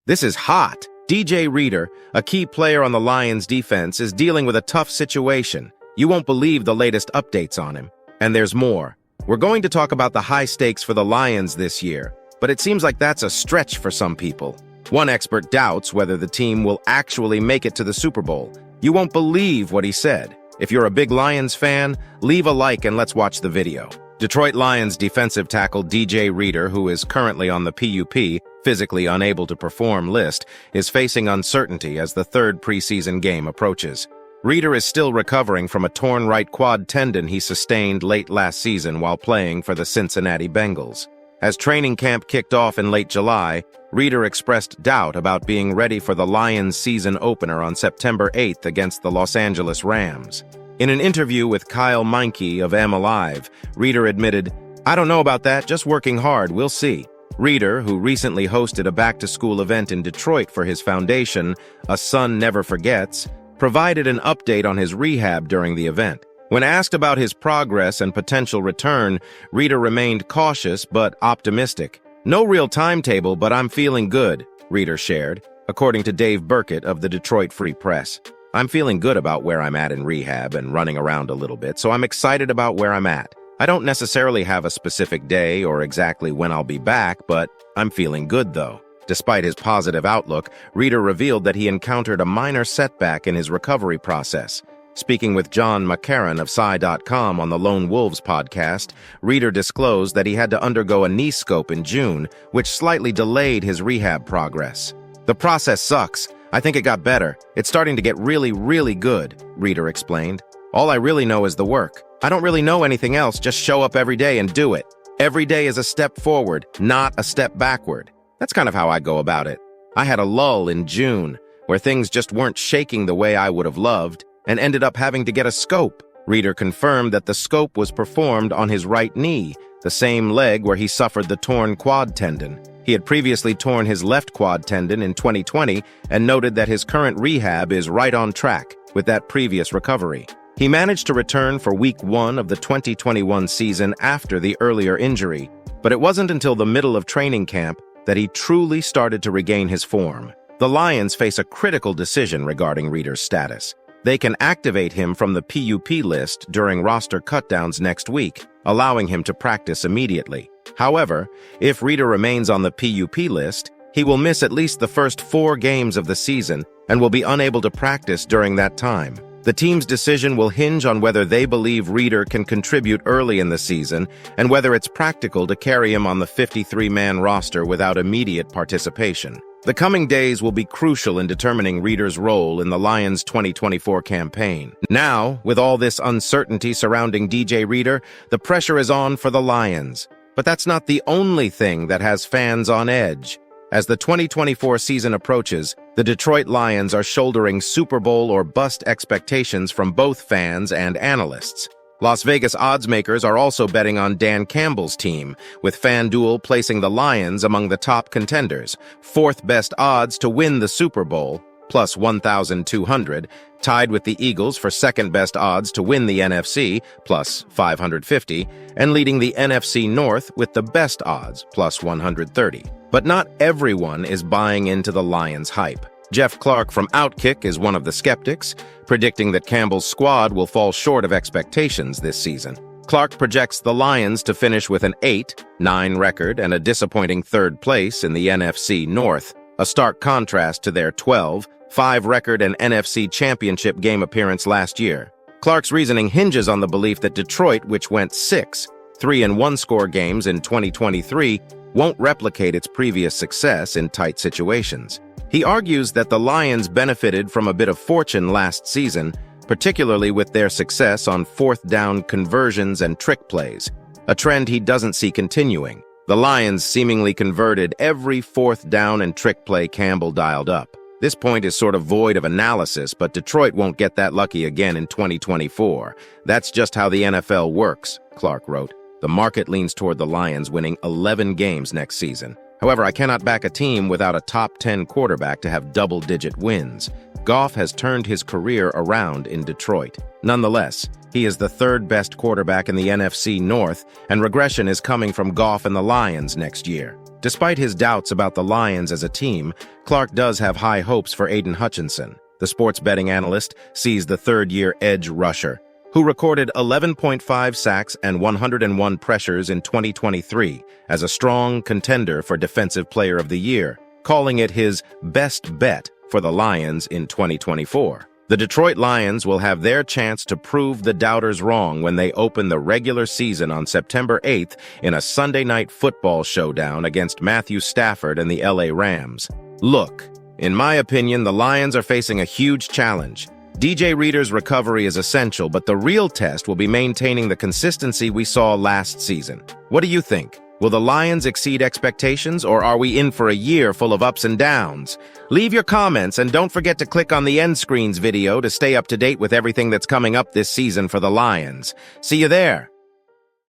This is hot. DJ Reader, a key player on the Lions defense, is dealing with a tough situation. You won't believe the latest updates on him. And there's more. We're going to talk about the high stakes for the Lions this year, but it seems like that's a stretch for some people. One expert doubts whether the team will actually make it to the Super Bowl. You won't believe what he said. If you're a big Lions fan, leave a like and let's watch the video. Detroit Lions defensive tackle DJ Reader, who is currently on the PUP, physically unable to perform list, is facing uncertainty as the third preseason game approaches. Reader is still recovering from a torn right quad tendon he sustained late last season while playing for the Cincinnati Bengals. As training camp kicked off in late July, Reader expressed doubt about being ready for the Lions season opener on September 8th against the Los Angeles Rams. In an interview with Kyle Meinke of M Alive, Reader admitted, "I don't know about that, just working hard, we'll see." Reader, who recently hosted a back-to-school event in Detroit for his foundation, A Son Never Forgets, provided an update on his rehab during the event. When asked about his progress and potential return, Reader remained cautious but optimistic. "No real timetable, but I'm feeling good," Reader shared, according to Dave Burkett of the Detroit Free Press. "I'm feeling good about where I'm at in rehab and running around a little bit, so I'm excited about where I'm at. I don't necessarily have a specific day or exactly when I'll be back, but I'm feeling good though." Despite his positive outlook, Reader revealed that he encountered a minor setback in his recovery process. Speaking with John McCarran of Psy.com on the Lone Wolves podcast, Reader disclosed that he had to undergo a knee scope in June, which slightly delayed his rehab progress. "The process sucks. I think it got better. It's starting to get really good," Reader explained. "All I really know is the work. I don't really know anything else, just show up every day and do it. Every day is a step forward, not a step backward. That's kind of how I go about it. I had a lull in June, where things just weren't shaking the way I would have loved, and ended up having to get a scope." Reader confirmed that the scope was performed on his right knee, the same leg where he suffered the torn quad tendon. He had previously torn his left quad tendon in 2020 and noted that his current rehab is right on track with that previous recovery. He managed to return for Week 1 of the 2021 season after the earlier injury, but it wasn't until the middle of training camp that he truly started to regain his form. The Lions face a critical decision regarding Reader's status. They can activate him from the PUP list during roster cutdowns next week, allowing him to practice immediately. However, if Reader remains on the PUP list, he will miss at least the first 4 games of the season and will be unable to practice during that time. The team's decision will hinge on whether they believe Reader can contribute early in the season and whether it's practical to carry him on the 53-man roster without immediate participation. The coming days will be crucial in determining Reader's role in the Lions' 2024 campaign. Now, with all this uncertainty surrounding DJ Reader, the pressure is on for the Lions. But that's not the only thing that has fans on edge. As the 2024 season approaches, the Detroit Lions are shouldering Super Bowl or bust expectations from both fans and analysts. Las Vegas oddsmakers are also betting on Dan Campbell's team, with FanDuel placing the Lions among the top contenders, 4th best odds to win the Super Bowl, plus 1,200, tied with the Eagles for 2nd best odds to win the NFC, plus 550, and leading the NFC North with the best odds, plus 130. But not everyone is buying into the Lions' hype. Jeff Clark from Outkick is one of the skeptics, predicting that Campbell's squad will fall short of expectations this season. Clark projects the Lions to finish with an 8-9 record and a disappointing 3rd place in the NFC North, a stark contrast to their 12-5 record and NFC Championship game appearance last year. Clark's reasoning hinges on the belief that Detroit, which went 6 3-1 games in 2023, won't replicate its previous success in tight situations. He argues that the Lions benefited from a bit of fortune last season, particularly with their success on 4th down conversions and trick plays, a trend he doesn't see continuing. The Lions seemingly converted every 4th down and trick play Campbell dialed up. This point is sort of void of analysis, but Detroit won't get that lucky again in 2024. That's just how the NFL works, Clark wrote. The market leans toward the Lions winning 11 games next season. However, I cannot back a team without a top 10 quarterback to have double-digit wins. Goff has turned his career around in Detroit. Nonetheless, he is the 3rd best quarterback in the NFC North, and regression is coming from Goff and the Lions next year. Despite his doubts about the Lions as a team, Clark does have high hopes for Aiden Hutchinson. The sports betting analyst sees the third-year edge rusher, who recorded 11.5 sacks and 101 pressures in 2023, as a strong contender for Defensive Player of the Year, calling it his best bet for the Lions in 2024. The Detroit Lions will have their chance to prove the doubters wrong when they open the regular season on September 8th in a Sunday Night Football showdown against Matthew Stafford and the LA Rams. Look, in my opinion, the Lions are facing a huge challenge. DJ Reader's recovery is essential, but the real test will be maintaining the consistency we saw last season. What do you think? Will the Lions exceed expectations, or are we in for a year full of ups and downs? Leave your comments and don't forget to click on the end screens video to stay up to date with everything that's coming up this season for the Lions. See you there!